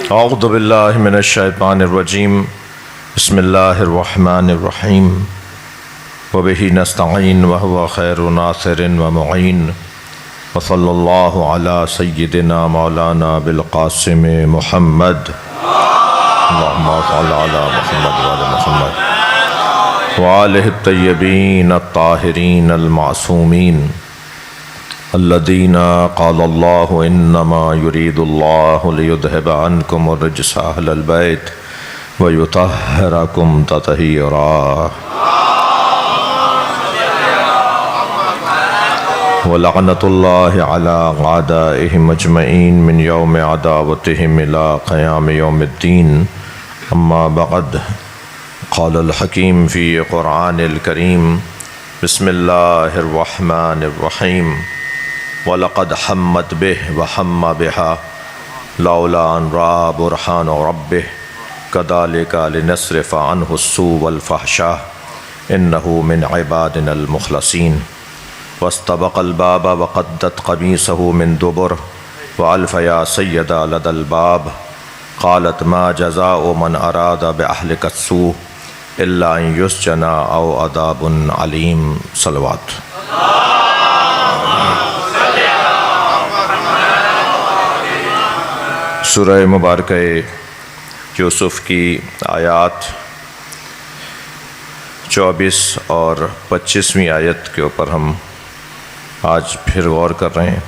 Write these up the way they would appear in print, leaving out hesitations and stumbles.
اعوذ باللہ من الشیطان الرجیم بسم اللہ الرحمن الرحیم وبہ نستعین وہو خیر ناصر ومعین وصلی اللہ علی سیدنا مولانا بالقاسم محمد اللہم صل علی محمد وعلی محمد وآلہ الطیبین الطاہرین المعصومین الذین قال اللہ انما یرید اللہ لیذہب عنکم الرجس اہل البیت ویطہرکم تطہیرا ولعنۃ اللہ علی اعدائہم اجمعین من یوم عداوتہم الی قیام یوم الدین اما بعد قال الحکیم فی قرآن الکریم بسم اللہ الرحمن الرحیم وَلَقَدْ حَمَّتْ بِهِ وَحَمَّ بِهَا لَوْلَا أَنْ رَأَىٰ بُرْهَانَ رَبِّهِ كَذَلِكَ لِنَصْرِفَ عَنْهُ السُّوءَ وَالْفَحْشَاءَ إِنَّهُ مِنْ عِبَادِنَا الْمُخْلَصِينَ وَاسْتَبَقَ الْبَابَ وَقَدَّتْ قَمِيصَهُ مِنْ دُبُرٍ وَأَلْفَ يَا سَيَّدَا لَدَى الْبَابِ قَالَتْ مَا جَزَاءُ مَنْ أَرَادَ بِأَهْلِكَ السُّوءَ إِلَّا أَنْ يُسْجَنَ أَوْ عَذَابٌ عَلِيمٌ صلوات۔ سورہ مبارکہ یوسف کی آیات 24 اور 25ویں آیت کے اوپر ہم آج پھر غور کر رہے ہیں،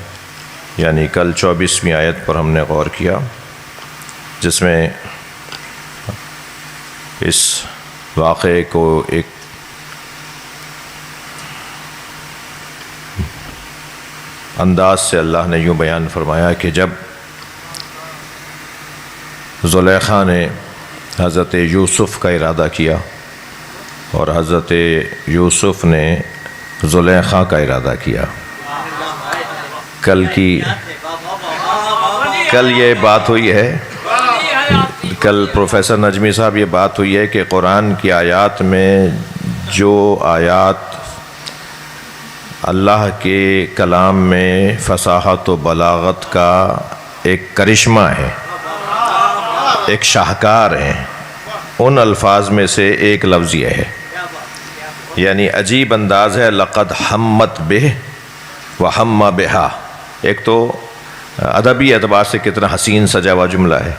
یعنی کل 24ویں آیت پر ہم نے غور کیا، جس میں اس واقعے کو ایک انداز سے اللہ نے یوں بیان فرمایا کہ جب زلیخا نے حضرت یوسف کا ارادہ کیا اور حضرت یوسف نے زلیخا کا ارادہ کیا، کل یہ بات ہوئی ہے، کل پروفیسر نجمی صاحب یہ بات ہوئی ہے کہ قرآن کی آیات میں جو آیات اللہ کے کلام میں فصاحت و بلاغت کا ایک کرشمہ ہے، ایک شاہکار ہے، ان الفاظ میں سے ایک لفظ یہ ہے، یعنی عجیب انداز ہے، لقد حمت بہ وحم بہا۔ ایک تو ادبی اعتبار سے کتنا حسین سجا ہوا جملہ ہے،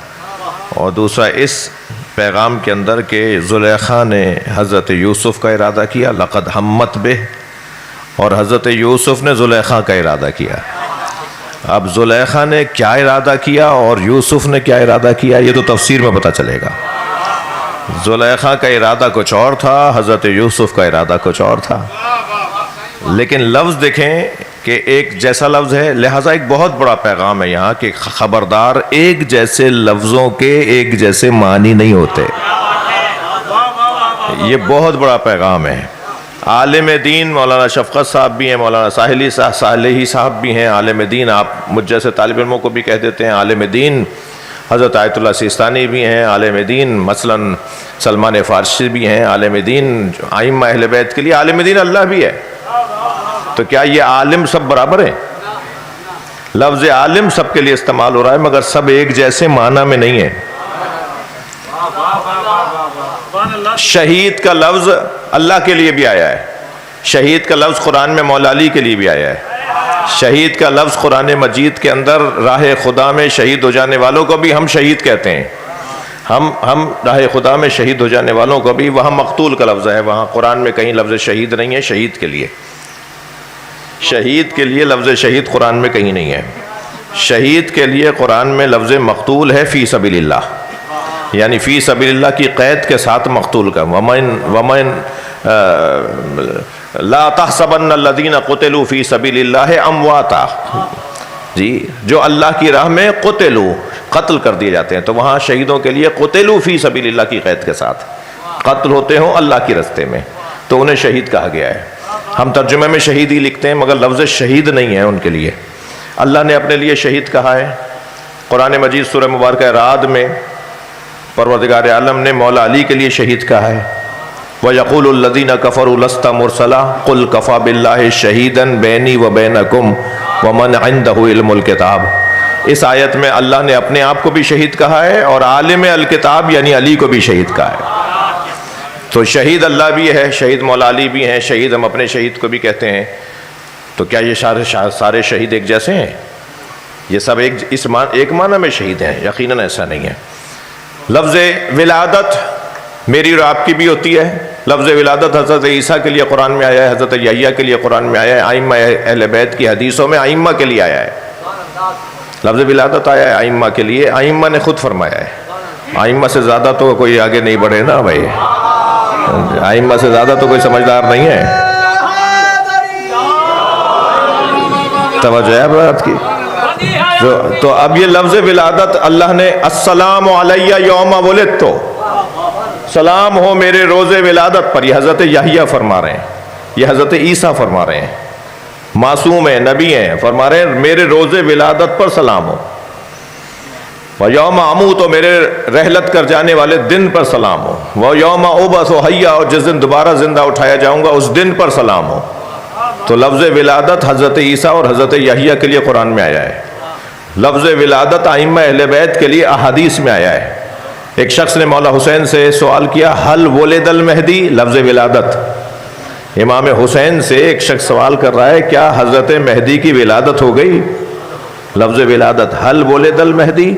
اور دوسرا اس پیغام کے اندر کہ زلیخا نے حضرت یوسف کا ارادہ کیا، لقد حمت بہ، اور حضرت یوسف نے زلیخا کا ارادہ کیا۔ اب زلیخا نے کیا ارادہ کیا اور یوسف نے کیا ارادہ کیا، یہ تو تفسیر میں پتہ چلے گا۔ زلیخا کا ارادہ کچھ اور تھا، حضرت یوسف کا ارادہ کچھ اور تھا، لیکن لفظ دیکھیں کہ ایک جیسا لفظ ہے، لہٰذا ایک بہت بڑا پیغام ہے یہاں کہ خبردار ایک جیسے لفظوں کے ایک جیسے معنی نہیں ہوتے، یہ بہت بڑا پیغام ہے۔ عالم دین مولانا شفقت صاحب بھی ہیں، مولانا صالحی صاحب بھی ہیں عالم دین، آپ مجھ جیسے طالب علموں کو بھی کہہ دیتے ہیں عالم دین، حضرت آیت اللہ سیستانی بھی ہیں عالم دین، مثلاً سلمان فارسی بھی ہیں عالم دین، ائمہ اہل بیت کے لیے عالم دین اللہ بھی ہے۔ تو کیا یہ عالم سب برابر ہیں؟ لفظ عالم سب کے لیے استعمال ہو رہا ہے، مگر سب ایک جیسے معنی میں نہیں ہے۔ شہید کا لفظ اللہ کے لیے بھی آیا ہے، شہید کا لفظ قرآن میں مولا علی کے لیے بھی آیا ہے، شہید کا لفظ قرآن مجید کے اندر راہ خدا میں شہید ہو جانے والوں کو بھی ہم شہید کہتے ہیں، ہم راہ خدا میں شہید ہو جانے والوں کو بھی، وہاں مقتول کا لفظ ہے، وہاں قرآن میں کہیں لفظ شہید نہیں ہے، شہید کے لیے لفظ شہید قرآن میں کہیں نہیں ہے، شہید کے لیے قرآن میں لفظ مقتول ہے فی سبیل اللہ، یعنی فی سبیل اللہ کی قید کے ساتھ مقتول کا، ومن لا تحسبن الذین قتلوا فی سبیل اللہ امواتا، جی جو اللہ کی راہ میں قتل کر دیے جاتے ہیں، تو وہاں شہیدوں کے لیے قتلوا فی سبیل اللہ کی قید کے ساتھ قتل ہوتے ہوں اللہ کی راستے میں، تو انہیں شہید کہا گیا ہے۔ ہم ترجمے میں شہید ہی لکھتے ہیں مگر لفظ شہید نہیں ہے ان کے لیے، اللہ نے اپنے لیے شہید کہا ہے۔ قرآن مجید سورہ مبارکہ رعد میں پروردگار عالم نے مولا علی کے لیے شہید کہا ہے، وَيَقُولُ الَّذِينَ كَفَرُوا لَسْتَ مُرْسَلًا قُلْ كَفَى بِاللَّهِ شَهِيدًا بَيْنِي وَبَيْنَكُمْ وَمَنْ عِنْدَهُ عِلْمُ الْكِتَابِ۔ اس آیت میں اللہ نے اپنے آپ کو بھی شہید کہا ہے اور عالم الکتاب یعنی علی کو بھی شہید کہا ہے. تو شہید اللہ بھی ہے، شہید مولا علی بھی ہیں، شہید ہم اپنے شہید کو بھی کہتے ہیں. تو کیا یہ سارے شہید ایک جیسے ہیں؟ یہ سب ایک معنی میں شہید ہیں؟ یقیناً ایسا نہیں ہے. لفظ ولادت میری اور آپ کی بھی ہوتی ہے. لفظ ولادت حضرت عیسیٰ کے لیے قرآن میں آیا ہے، حضرت یحییٰ کے لیے قرآن میں آیا ہے، ائمہ اہل بیت کی حدیثوں میں ائمہ کے لیے آیا ہے. لفظ ولادت آیا ہے ائمہ کے لیے، ائمہ نے خود فرمایا ہے. ائمہ سے زیادہ تو کوئی آگے نہیں بڑھے نا بھائی، ائمہ سے زیادہ تو کوئی سمجھدار نہیں ہے. توجہ ہے بات کی. تو اب یہ لفظ ولادت اللہ نے السلام علیہ یوم ولدت، سلام ہو میرے روز ولادت پر، یہ حضرت یحییٰ فرما رہے ہیں، یہ حضرت عیسیٰ فرما رہے ہیں، معصوم ہیں، نبی ہیں، فرما رہے ہیں میرے روز ولادت پر سلام ہو. وَيَوْمَ أَمُوتُ، میرے رحلت کر جانے والے دن پر سلام ہو. وَيَوْمَ أُبْعَثُ حَيًّا، اور جس دن دوبارہ زندہ اٹھایا جاؤں گا اس دن پر سلام ہو. تو لفظ ولادت حضرت عیسیٰ اور حضرت یحییٰ کے لیے قرآن میں آیا ہے. لفظ ولادت ائمہ اہل بیت کے لیے احادیث میں آیا ہے. ایک شخص نے مولا حسین سے سوال کیا حل ولد المہدی، لفظ ولادت. امام حسین سے ایک شخص سوال کر رہا ہے کیا حضرت مہدی کی ولادت ہو گئی، لفظ ولادت حل ولد المہدی.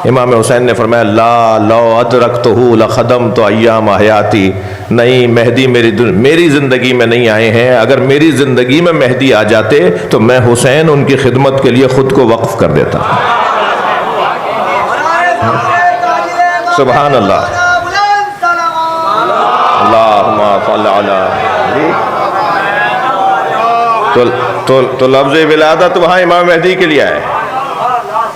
امام حسین نے فرمایا لا لو ادرکتہ لخدمت ایام حیاتی، نہیں مہدی میری زندگی میں نہیں آئے ہیں، اگر میری زندگی میں مہدی آ جاتے تو میں حسین ان کی خدمت کے لیے خود کو وقف کر دیتا. سبحان اللہ. اللہم صل علی. تو لفظ ولادت وہاں امام مہدی کے لیے آئے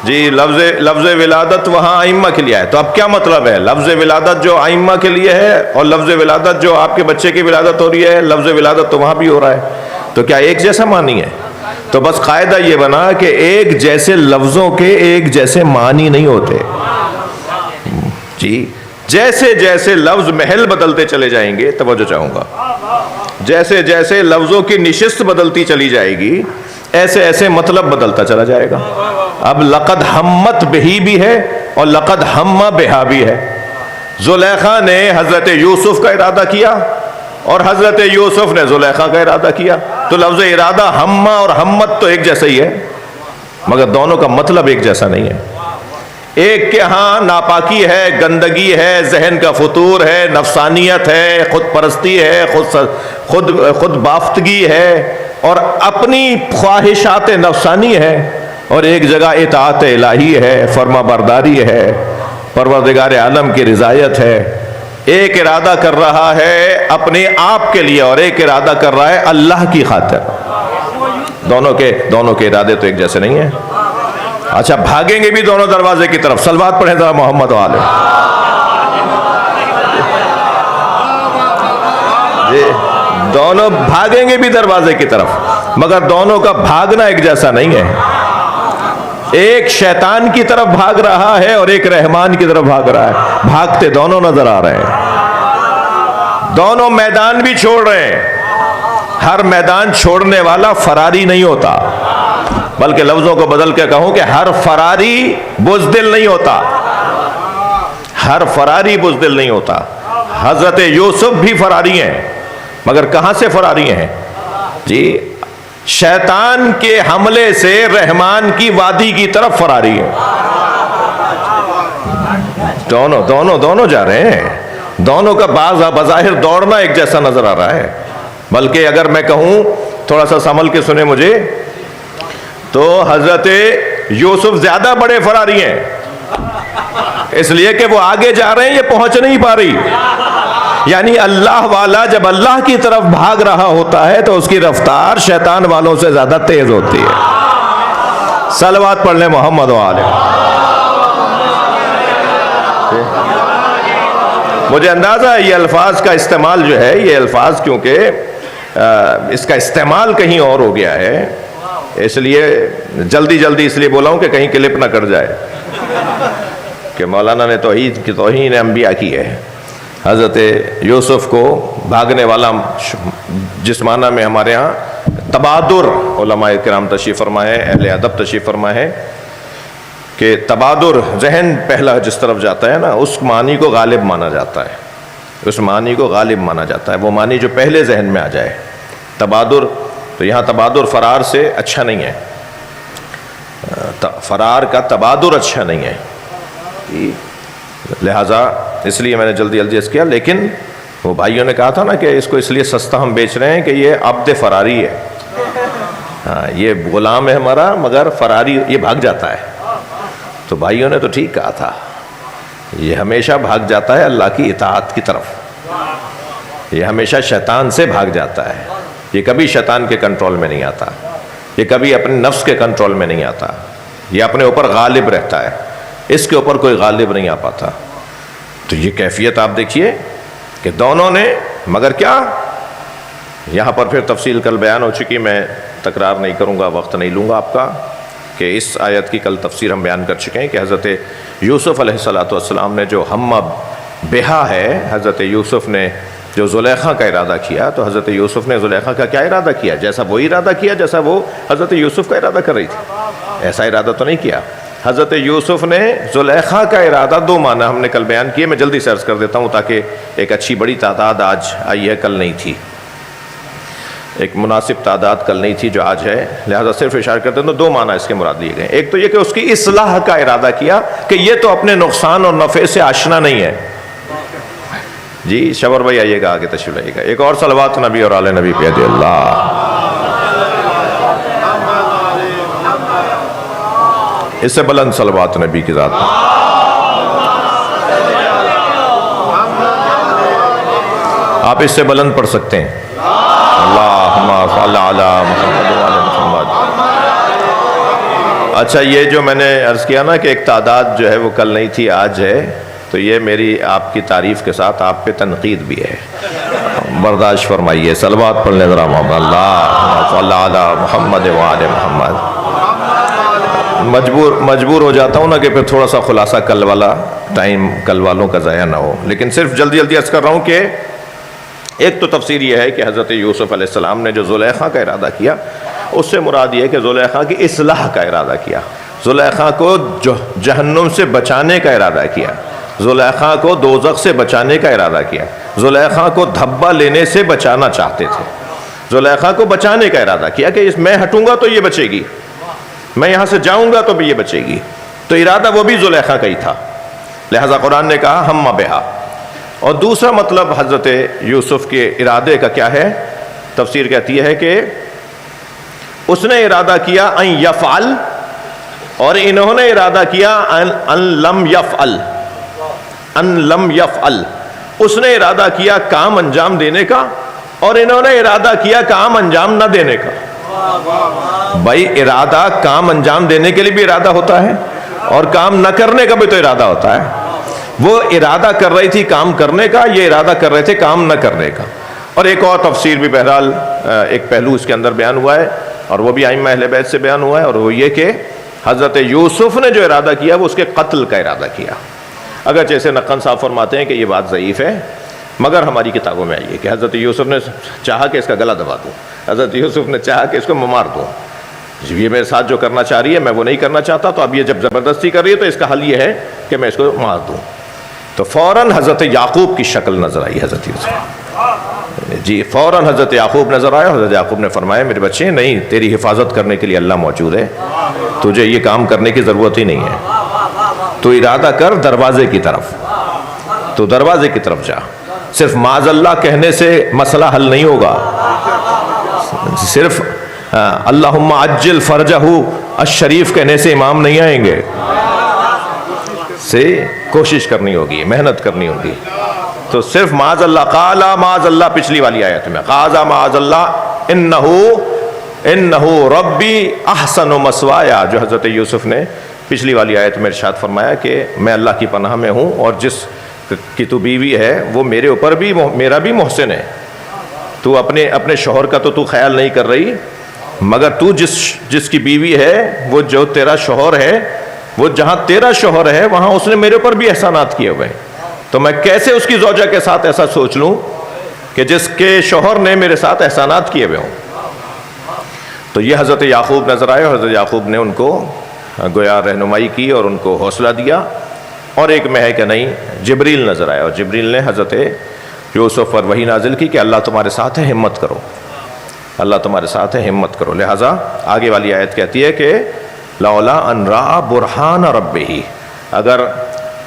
جی، لفظ ولادت وہاں ائمہ کے لیے ہے. تو اب کیا مطلب ہے؟ لفظ ولادت جو ائمہ کے لیے ہے اور لفظ ولادت جو آپ کے بچے کی ولادت ہو رہی ہے، لفظ ولادت تو وہاں بھی ہو رہا ہے. تو کیا ایک جیسا معنی ہے؟ تو بس قاعدہ یہ بنا کہ ایک جیسے لفظوں کے ایک جیسے معنی نہیں ہوتے جی. جیسے جیسے لفظ محل بدلتے چلے جائیں گے، توجہ چاہوں گا، جیسے جیسے لفظوں کی نشست بدلتی چلی جائے گی ایسے ایسے مطلب بدلتا چلا جائے گا. اب لقد ہمت بہی بھی ہے اور لقد ہمہ بہا بھی ہے. زلیخا نے حضرت یوسف کا ارادہ کیا اور حضرت یوسف نے زلیخا کا ارادہ کیا. تو لفظ ارادہ ہمہ اور ہمت تو ایک جیسا ہی ہے، مگر دونوں کا مطلب ایک جیسا نہیں ہے. ایک کے ہاں ناپاکی ہے، گندگی ہے، ذہن کا فطور ہے، نفسانیت ہے، خود پرستی ہے، خود بافتگی ہے اور اپنی خواہشات نفسانی ہے. اور ایک جگہ اطاعت الہی ہے، فرما برداری ہے، پروردگار عالم کی رضایت ہے. ایک ارادہ کر رہا ہے اپنے آپ کے لیے اور ایک ارادہ کر رہا ہے اللہ کی خاطر. دونوں کے ارادے تو ایک جیسے نہیں ہیں. اچھا بھاگیں گے بھی دونوں دروازے کی طرف. صلوات پڑھیں ذرا محمد والے جی. دونوں بھاگیں گے بھی دروازے کی طرف، مگر دونوں کا بھاگنا ایک جیسا نہیں ہے. ایک شیطان کی طرف بھاگ رہا ہے اور ایک رحمان کی طرف بھاگ رہا ہے. بھاگتے دونوں نظر آ رہے ہیں، دونوں میدان بھی چھوڑ رہے ہیں. ہر میدان چھوڑنے والا فراری نہیں ہوتا، بلکہ لفظوں کو بدل کے کہوں کہ ہر فراری بزدل نہیں ہوتا. ہر فراری بزدل نہیں ہوتا. حضرت یوسف بھی فراری ہیں، مگر کہاں سے فراری ہیں جی؟ شیطان کے حملے سے رحمان کی وادی کی طرف فراری ہے. دونوں جا رہے ہیں. دونوں کا بظاہر دوڑنا ایک جیسا نظر آ رہا ہے، بلکہ اگر میں کہوں تھوڑا سا سنبھل کے سنیں مجھے، تو حضرت یوسف زیادہ بڑے فراری ہیں، اس لیے کہ وہ آگے جا رہے ہیں، یہ پہنچ نہیں پا رہی. یعنی اللہ والا جب اللہ کی طرف بھاگ رہا ہوتا ہے تو اس کی رفتار شیطان والوں سے زیادہ تیز ہوتی ہے. صلوات پڑھ لیں محمد والے. مجھے اندازہ ہے یہ الفاظ کا استعمال جو ہے، یہ الفاظ کیونکہ اس کا استعمال کہیں اور ہو گیا ہے، اس لیے جلدی اس لیے بولا ہوں کہ کہیں کلپ نہ کر جائے کہ مولانا نے توہین انبیاء کی ہے. حضرت یوسف کو بھاگنے والا جس معنی میں ہمارے ہاں تبادر علماء کرام تشریف فرمائے، اہل ادب تشریف فرمائے، کہ تبادر، ذہن پہلا جس طرف جاتا ہے نا، اس معنی کو غالب مانا جاتا ہے، اس معنی کو غالب مانا جاتا ہے، وہ معنی جو پہلے ذہن میں آ جائے۔ تبادر، تو یہاں تبادر فرار سے اچھا نہیں ہے، فرار کا تبادر اچھا نہیں ہے، لہٰذا اس لیے میں نے جلدی جلدی اس کیا۔ لیکن وہ بھائیوں نے کہا تھا نا کہ اس کو اس لیے سستا ہم بیچ رہے ہیں کہ یہ عبد فراری ہے، ہاں یہ غلام ہے ہمارا مگر فراری، یہ بھاگ جاتا ہے۔ تو بھائیوں نے تو ٹھیک کہا تھا، یہ ہمیشہ بھاگ جاتا ہے اللہ کی اطاعت کی طرف، یہ ہمیشہ شیطان سے بھاگ جاتا ہے، یہ کبھی شیطان کے کنٹرول میں نہیں آتا، یہ کبھی اپنے نفس کے کنٹرول میں نہیں آتا، یہ اپنے اوپر غالب رہتا ہے، اس کے اوپر کوئی غالب نہیں آ پاتا۔ تو یہ کیفیت آپ دیکھیے کہ دونوں نے، مگر کیا، یہاں پر پھر تفصیل کل بیان ہو چکی، میں تکرار نہیں کروں گا، وقت نہیں لوں گا آپ کا، کہ اس آیت کی کل تفسیر ہم بیان کر چکے ہیں کہ حضرت یوسف علیہ السلام نے جو ہم بہا ہے، حضرت یوسف نے جو زلیخا کا ارادہ کیا، تو حضرت یوسف نے زلیخا کا کیا ارادہ کیا؟ جیسا وہ ارادہ کیا جیسا وہ حضرت یوسف کا ارادہ کر رہی تھی، ایسا ارادہ تو نہیں کیا۔ حضرت یوسف نے زلیخا کا ارادہ، دو معنی ہم نے کل بیان کیے، میں جلدی سے عرض کر دیتا ہوں تاکہ ایک اچھی بڑی تعداد آج آئی ہے، کل نہیں تھی، ایک مناسب تعداد کل نہیں تھی جو آج ہے، لہذا صرف اشارہ کرتے ہیں تو دو معنی اس کے مراد لیے گئے۔ ایک تو یہ کہ اس کی اصلاح کا ارادہ کیا کہ یہ تو اپنے نقصان اور نفع سے آشنا نہیں ہے۔ جی شبر بھائی آئیے گا، آگے تشریف لائیے گا، ایک اور صلوات نبی اور آل نبی پہ دے اللہ، اس سے بلند صلوات نبی کی ذات میں۔ آپ اس سے بلند پڑھ سکتے ہیں، اللہم صلی علی محمد و آل محمد۔ اچھا یہ جو میں نے عرض کیا نا کہ ایک تعداد جو ہے وہ کل نہیں تھی آج ہے، تو یہ میری آپ کی تعریف کے ساتھ آپ پہ تنقید بھی ہے، برداشت فرمائیے۔ صلوات پڑھنے ذرا محمد، اللہم صلی علی محمد و آل محمد۔ مجبور ہو جاتا ہوں نا کہ پھر تھوڑا سا خلاصہ کل والا ٹائم کل والوں کا ضائع نہ ہو، لیکن صرف جلدی جلدی عرض کر رہا ہوں کہ ایک تو تفسیر یہ ہے کہ حضرت یوسف علیہ السلام نے جو زلیخا کا ارادہ کیا، اس سے مراد یہ ہے کہ زلیخا کی اصلاح کا ارادہ کیا، زلیخا کو جہنم سے بچانے کا ارادہ کیا، زلیخا کو دوزخ سے بچانے کا ارادہ کیا، زلیخا کو دھبا لینے سے بچانا چاہتے تھے، زلیخا کو بچانے کا ارادہ کیا کہ میں ہٹوں گا تو یہ بچے گی، میں یہاں سے جاؤں گا تو بھی یہ بچے گی، تو ارادہ وہ بھی زلیخا کا ہی تھا، لہذا قرآن نے کہا ہم بہا۔ اور دوسرا مطلب حضرت یوسف کے ارادے کا کیا ہے؟ تفسیر کہتی ہے کہ اس نے ارادہ کیا ان یفعل، اور انہوں نے ارادہ کیا ان لم یفعل، ان لم یفعل، اس نے ارادہ کیا کام انجام دینے کا، اور انہوں نے ارادہ کیا کام انجام نہ دینے کا۔ بھائی ارادہ کام انجام دینے کے لیے بھی ارادہ ہوتا ہے، اور کام نہ کرنے کا بھی تو ارادہ ہوتا ہے۔ وہ ارادہ کر رہی تھی کام کرنے کا، یہ ارادہ کر رہے تھے کام نہ کرنے کا۔ اور ایک اور تفسیر بھی بہرحال ایک پہلو اس کے اندر بیان ہوا ہے، اور وہ بھی ائمہ اہل بیت سے بیان ہوا ہے، اور وہ یہ کہ حضرت یوسف نے جو ارادہ کیا وہ اس کے قتل کا ارادہ کیا۔ اگر جیسے نقن صاحب فرماتے ہیں کہ یہ بات ضعیف ہے، مگر ہماری کتابوں میں آئی ہے کہ حضرت یوسف نے چاہا کہ اس کا گلا دبا دوں، حضرت یوسف نے چاہا کہ اس کو مار دوں، یہ میرے ساتھ جو کرنا چاہ رہی ہے میں وہ نہیں کرنا چاہتا، تو اب یہ جب زبردستی کر رہی ہے تو اس کا حل یہ ہے کہ میں اس کو مار دوں۔ تو فوراً حضرت یعقوب کی شکل نظر آئی حضرت یوسف، جی فوراً حضرت یعقوب نظر آیا، حضرت یعقوب نے فرمایا میرے بچے نہیں، تیری حفاظت کرنے کے لیے اللہ موجود ہے، تجھے یہ کام کرنے کی ضرورت ہی نہیں ہے، تو ارادہ کر دروازے کی طرف، تو دروازے کی طرف جا۔ صرف معاذ اللہ کہنے سے مسئلہ حل نہیں ہوگا، صرف اللہم عجل فرجہ الشریف کہنے سے امام نہیں آئیں گے، سے کوشش کرنی ہوگی، محنت کرنی ہوگی۔ تو صرف معاذ اللہ، قال معاذ اللہ پچھلی والی آیت میں، قال معاذ اللہ انہو ربی احسن مسوایا، جو حضرت یوسف نے پچھلی والی آیت میں ارشاد فرمایا کہ میں اللہ کی پناہ میں ہوں، اور جس کی تو بیوی ہے وہ میرے اوپر بھی میرا بھی محسن ہے، تو اپنے شوہر کا تو خیال نہیں کر رہی، مگر تو جس کی بیوی ہے وہ جو تیرا شوہر ہے، وہ جہاں تیرا شوہر ہے وہاں اس نے میرے اوپر بھی احسانات کیے ہوئے ہیں، تو میں کیسے اس کی زوجہ کے ساتھ ایسا سوچ لوں کہ جس کے شوہر نے میرے ساتھ احسانات کیے ہوئے ہوں۔ تو یہ حضرت یعقوب نظر آئے، اور حضرت یعقوب نے ان کو گویا رہنمائی کی اور ان کو حوصلہ دیا. اور ایک میں ہے کہ نہیں جبریل نظر آیا اور جبریل نے حضرت یوسف پر وحی نازل کی کہ اللہ تمہارے ساتھ ہے، ہمت کرو، اللہ تمہارے ساتھ ہے، ہمت کرو. لہٰذا آگے والی آیت کہتی ہے کہ لولا ان رأى برہان ربہ، اگر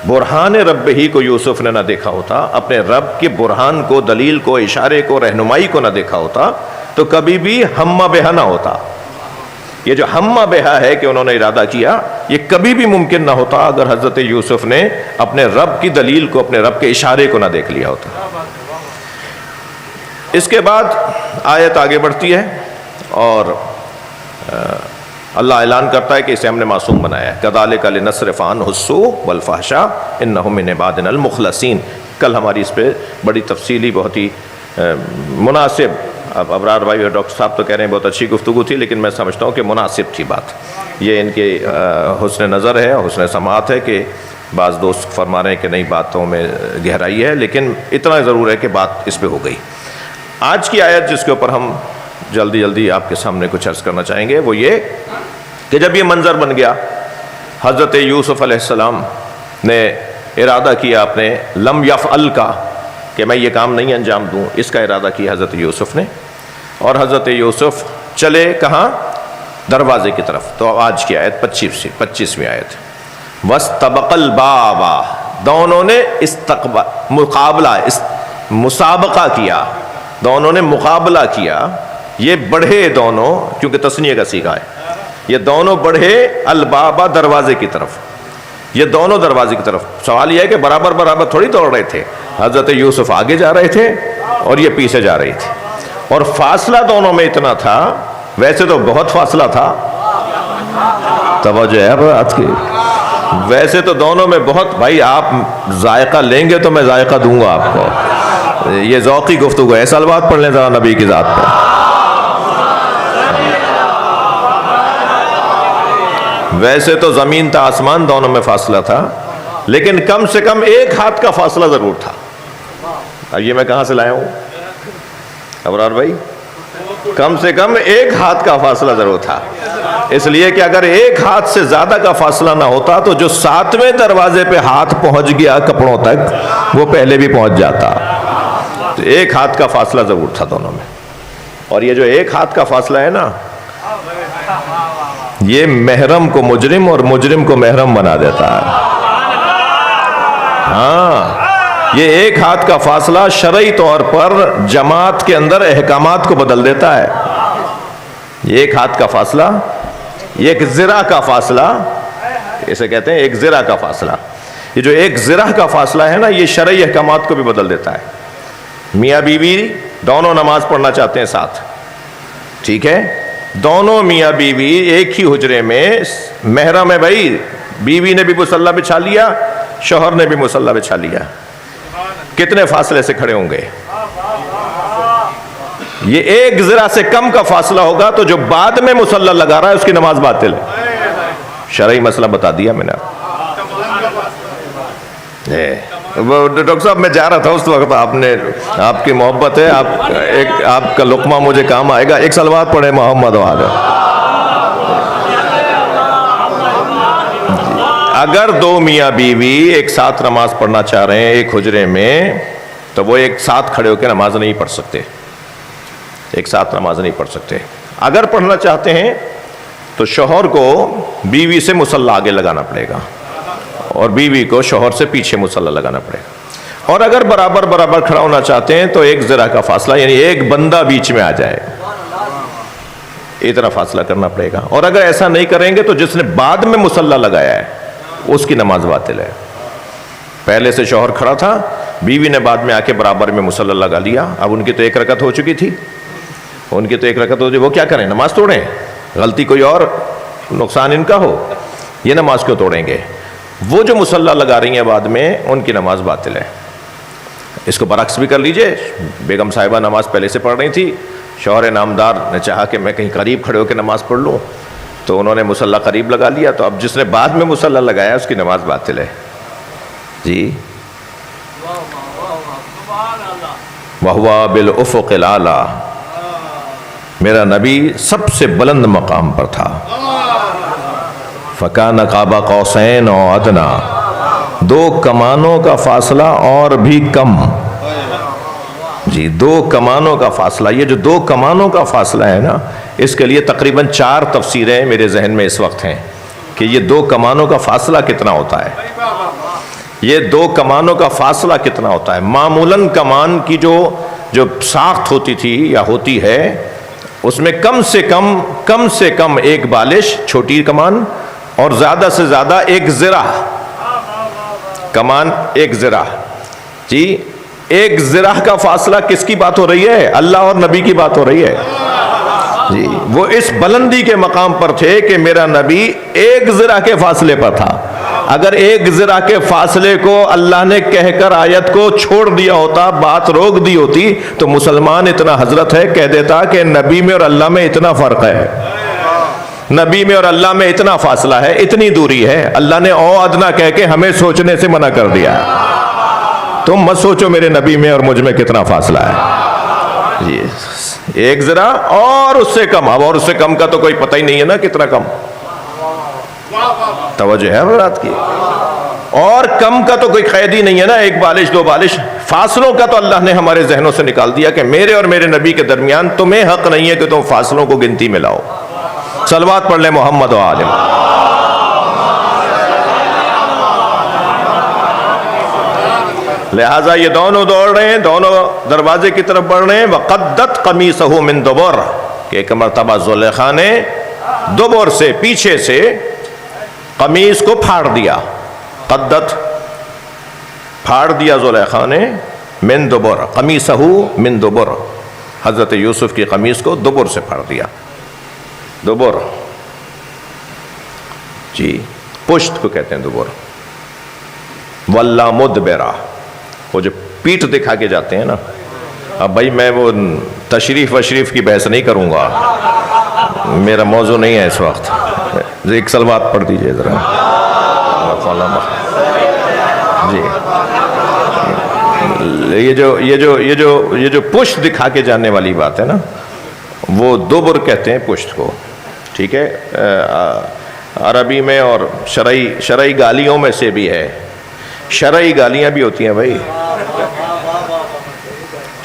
برہان رب ہی کو یوسف نے نہ دیکھا ہوتا، اپنے رب کے برہان کو، دلیل کو، اشارے کو، رہنمائی کو نہ دیکھا ہوتا تو کبھی بھی ہمہ بہا نہ ہوتا. یہ جو ہمہ بہا ہے کہ انہوں نے ارادہ کیا، یہ کبھی بھی ممکن نہ ہوتا اگر حضرت یوسف نے اپنے رب کی دلیل کو، اپنے رب کے اشارے کو نہ دیکھ لیا ہوتا. اس کے بعد آیت آگے بڑھتی ہے اور اللہ اعلان کرتا ہے کہ اسے ہم نے معصوم بنایا ہے. کذالک لنصرف عنہ السوء والفحشاء انہ من عبادنا المخلصین. کل ہماری اس پہ بڑی تفصیلی، بہت ہی مناسب، اب ابرار بھائی اور ڈاکٹر صاحب تو کہہ رہے ہیں بہت اچھی گفتگو تھی، لیکن میں سمجھتا ہوں کہ مناسب تھی بات. یہ ان کے حسن نظر ہے، حسن سماعت ہے کہ بعض دوست فرما رہے ہیں کہ نئی باتوں میں گہرائی ہے، لیکن اتنا ضرور ہے کہ بات اس پہ ہو گئی. آج کی آیت جس کے اوپر ہم جلدی جلدی آپ کے سامنے کچھ عرض کرنا چاہیں گے وہ یہ کہ جب یہ منظر بن گیا، حضرت یوسف علیہ السلام نے ارادہ کیا اپنے لم یفعل کا، کہ میں یہ کام نہیں انجام دوں، اس کا ارادہ کیا حضرت یوسف نے. اور حضرت یوسف چلے کہاں؟ دروازے کی طرف. تو آج کی آیت 25ویں آیت. وَاسْتَبَقَ الْبَابَ، دونوں نے مسابقہ کیا، دونوں نے مقابلہ کیا. یہ بڑھے دونوں، کیونکہ تثنیہ کا صیغہ ہے، یہ دونوں بڑھے البابا، دروازے کی طرف. یہ دونوں دروازے کی طرف. سوال یہ ہے کہ برابر برابر تھوڑی دوڑ رہے تھے. حضرت یوسف آگے جا رہے تھے اور یہ پیچھے جا رہی تھی، اور فاصلہ دونوں میں اتنا تھا، ویسے تو بہت فاصلہ تھا، توجہ ہے بات کی، ویسے تو دونوں میں بہت، بھائی آپ ذائقہ لیں گے تو میں ذائقہ دوں گا آپ کو، یہ ذوقی گفتگو ہے. صلوات پڑھ لیں ذرا نبی کی ذات پر. ویسے تو زمین تا آسمان دونوں میں فاصلہ تھا، لیکن کم سے کم ایک ہاتھ کا فاصلہ ضرور تھا. یہ میں کہاں سے لایا ہوں ابرار بھائی؟ کم سے کم ایک ہاتھ کا فاصلہ ضرور تھا. اس لیے کہ اگر ایک ہاتھ سے زیادہ کا فاصلہ نہ ہوتا تو جو 7ویں دروازے پہ ہاتھ پہنچ گیا کپڑوں تک، وہ پہلے بھی پہنچ جاتا. تو ایک ہاتھ کا فاصلہ ضرور تھا دونوں میں. اور یہ جو ایک ہاتھ کا فاصلہ ہے نا، یہ محرم کو مجرم اور مجرم کو محرم بنا دیتا ہے. ہاں، یہ ایک ہاتھ کا فاصلہ شرعی طور پر جماعت کے اندر احکامات کو بدل دیتا ہے. یہ ایک ہاتھ کا فاصلہ، یہ ایک ذرا کا فاصلہ، اسے کہتے ہیں ایک ذرا کا فاصلہ. یہ جو ایک ذرا کا فاصلہ ہے نا، یہ شرعی احکامات کو بھی بدل دیتا ہے. میاں بیوی دونوں نماز پڑھنا چاہتے ہیں ساتھ، ٹھیک ہے، دونوں میاں بیوی ایک ہی حجرے میں، محرم ہے بھائی، بیوی نے بھی مصلی بچھا لیا، شوہر نے بھی مصلی بچھا لیا، کتنے فاصلے سے کھڑے ہوں گے؟ یہ ایک ذرا سے کم کا فاصلہ ہوگا تو جو بعد میں مصلی لگا رہا ہے اس کی نماز باطل ہے. شرعی مسئلہ بتا دیا میں نے. ڈاکٹر صاحب میں جا رہا تھا اس وقت، آپ کی محبت ہے، آپ کا لقمہ مجھے کام آئے گا. ایک صلوات پڑھے محمد وعلہ. اگر دو میاں بیوی ایک ساتھ نماز پڑھنا چاہ رہے ہیں ایک حجرے میں، تو وہ ایک ساتھ کھڑے ہو کے نماز نہیں پڑھ سکتے، ایک ساتھ نماز نہیں پڑھ سکتے. اگر پڑھنا چاہتے ہیں تو شوہر کو بیوی سے مصلی آگے لگانا پڑے گا اور بیوی کو شوہر سے پیچھے مصلی لگانا پڑے گا. اور اگر برابر برابر کھڑا ہونا چاہتے ہیں تو ایک ذرا کا فاصلہ، یعنی ایک بندہ بیچ میں آ جائے، اتنا فاصلہ کرنا پڑے گا. اور اگر ایسا نہیں کریں گے تو جس نے بعد میں مصلی لگایا ہے اس کی نماز باطل ہے. پہلے سے شوہر کھڑا تھا، بیوی نے بعد میں آ کے برابر میں مصلی لگا لیا. اب ان کی تو ایک رکعت ہو چکی تھی، ان کی تو ایک رکعت ہو چکی، وہ کیا کریں؟ نماز توڑیں؟ غلطی کوئی اور، نقصان ان کا ہو، یہ نماز کیوں توڑیں گے؟ وہ جو مصلی لگا رہی ہیں بعد میں، ان کی نماز باطل ہے. اس کو برعکس بھی کر لیجئے. بیگم صاحبہ نماز پہلے سے پڑھ رہی تھی، شوہر نامدار نے چاہا کہ میں کہیں قریب کھڑے ہو کے نماز پڑھ لوں، تو انہوں نے مصلی قریب لگا لیا، تو اب جس نے بعد میں مصلی لگایا اس کی نماز باطل ہے. جی وَهُوَ بِالْأُفُقِ الْأَعْلَىٰ، میرا نبی سب سے بلند مقام پر تھا. فکان قاب قوسین او ادنا، دو کمانوں کا فاصلہ اور بھی کم. جی 2 کمانوں کا فاصلہ. یہ جو 2 کمانوں کا فاصلہ ہے نا، اس کے لیے تقریباً 4 تفسیریں میرے ذہن میں اس وقت ہیں کہ یہ 2 کمانوں کا فاصلہ کتنا ہوتا ہے. یہ 2 کمانوں کا فاصلہ کتنا ہوتا ہے. معمولاً کمان کی جو ساخت ہوتی تھی یا ہوتی ہے، اس میں کم سے کم 1 بالش چھوٹی کمان اور زیادہ سے زیادہ 1 زرہ کمان، 1 زرہ. جی 1 زرہ کا فاصلہ کس کی بات ہو رہی ہے؟ اللہ اور نبی کی بات ہو رہی ہے. جی وہ اس بلندی کے مقام پر تھے کہ میرا نبی 1 زرہ کے فاصلے پر تھا. اگر 1 زرہ کے فاصلے کو اللہ نے کہہ کر آیت کو چھوڑ دیا ہوتا، بات روک دی ہوتی، تو مسلمان اتنا حضرت ہے کہہ دیتا کہ نبی میں اور اللہ میں اتنا فرق ہے، نبی میں اور اللہ میں اتنا فاصلہ ہے، اتنی دوری ہے. اللہ نے او ادنا کہہ کے ہمیں سوچنے سے منع کر دیا. تم مت سوچو میرے نبی میں اور مجھ میں کتنا فاصلہ ہے. جی 1 زرہ اور اس سے کم. اب اور اس سے کم کا تو کوئی پتہ ہی نہیں ہے نا کتنا کم. توجہ ہے حضرات کی. اور کم کا تو کوئی قید ہی نہیں ہے نا، 1 بالش 2 بالش. فاصلوں کا تو اللہ نے ہمارے ذہنوں سے نکال دیا کہ میرے اور میرے نبی کے درمیان تمہیں حق نہیں ہے کہ تم فاصلوں کو گنتی میں لاؤ. صلوات پڑھ لیں محمد و آل محمد. لہٰذا یہ دونوں دوڑ رہے ہیں، دونوں دروازے کی طرف بڑھ رہے ہیں. وَقَدَّتْ قَمِيصَهُ مِن دُبُرٍ، کہ ایک مرتبہ زلیخا نے دبر سے، پیچھے سے قمیص کو پھاڑ دیا. قدت پھاڑ دیا زلیخا نے، من دبر، قمیصَهُ من دبر، حضرت یوسف کی قمیص کو دبر سے پھاڑ دیا. دبر جی پشت کو کہتے ہیں دبر. وَلَّا مُدْبِرًا، وہ جو پیٹھ دکھا کے جاتے ہیں نا. اب بھائی میں وہ تشریف کی بحث نہیں کروں گا، میرا موضوع نہیں ہے اس وقت. ایک صلوات پڑھ دیجئے ذرا. جی یہ جو پشت دکھا کے جانے والی بات ہے نا، وہ دبر کہتے ہیں پشت کو. ٹھیک ہے، عربی میں اور شرعی گالیوں میں سے بھی ہے. شرعی گالیاں بھی ہوتی ہیں بھائی.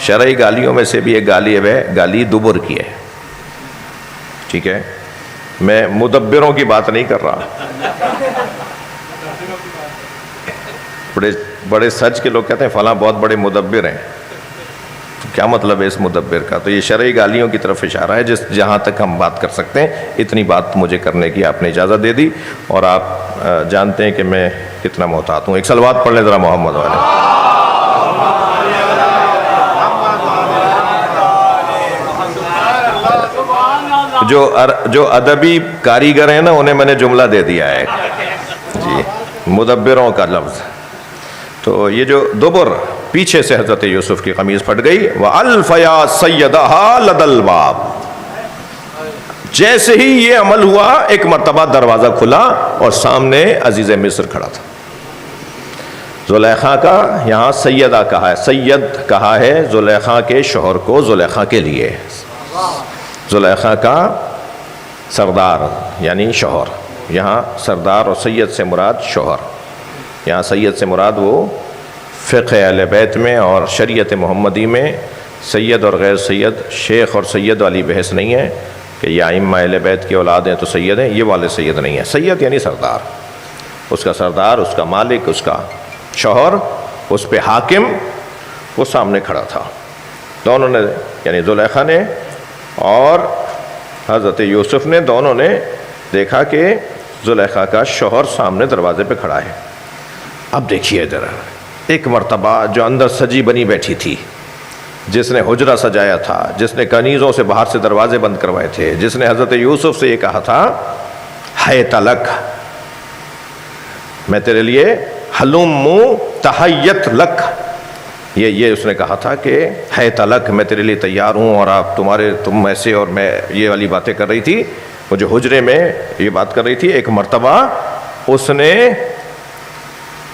شرعی گالیوں میں سے بھی ایک گالی ہے، گالی دبر کی ہے. ٹھیک ہے، میں مدبروں کی بات نہیں کر رہا. بڑے سچ کے لوگ کہتے ہیں فلاں بہت بڑے مدبر ہیں. کیا مطلب ہے اس مدبر کا؟ تو یہ شرعی گالیوں کی طرف اشارہ ہے. جہاں تک ہم بات کر سکتے ہیں اتنی بات مجھے کرنے کی آپ نے اجازت دے دی، اور آپ جانتے ہیں کہ میں کتنا محتاط ہوں. ایک صلوات پڑھ لیں ذرا محمد والے. جو ادبی کاریگر ہیں نا، انہیں میں نے جملہ دے دیا ہے جی، مدبروں کا لفظ. تو یہ جو دبر، پیچھے سے حضرت یوسف کی قمیض پھٹ گئی. وَأَلْفَ يَا سَيَّدَهَا لَدَى الْبَابِ، جیسے ہی یہ عمل ہوا ایک مرتبہ دروازہ کھلا اور سامنے عزیز مصر کھڑا تھا. زلیخا کا یہاں سیدہ کہا ہے، سید کہا ہے زلیخا کے شوہر کو، زلیخا کے لیے. زلیخا کا سردار یعنی شوہر. یہاں سردار اور سید سے مراد شوہر. یہاں سید سے مراد وہ فقہ اہل بیت میں اور شریعت محمدی میں سید اور غیر سید، شیخ اور سید والی بحث نہیں ہے کہ یہ ائمہ اہل بیت کی اولاد ہیں تو سید ہیں. یہ والے سید نہیں ہیں. سید یعنی سردار، اس کا سردار، اس کا مالک، اس کا شوہر، اس پہ حاکم، وہ سامنے کھڑا تھا. دونوں نے یعنی زلیخا نے اور حضرت یوسف نے، دونوں نے دیکھا کہ زلیخا کا شوہر سامنے دروازے پہ کھڑا ہے. اب دیکھیے ذرا، ایک مرتبہ جو اندر سجی بنی بیٹھی تھی، جس نے حجرہ سجایا تھا، جس نے کنیزوں سے باہر سے دروازے بند کروائے تھے، جس نے حضرت یوسف سے یہ کہا تھا حیت لک، میں تیرے لیے حلم تحیت لک، یہ اس نے کہا تھا کہ حیت لک، میں تیرے لیے تیار ہوں، اور تم ایسے اور میں یہ والی باتیں کر رہی تھی. وہ جو حجرے میں یہ بات کر رہی تھی، ایک مرتبہ اس نے،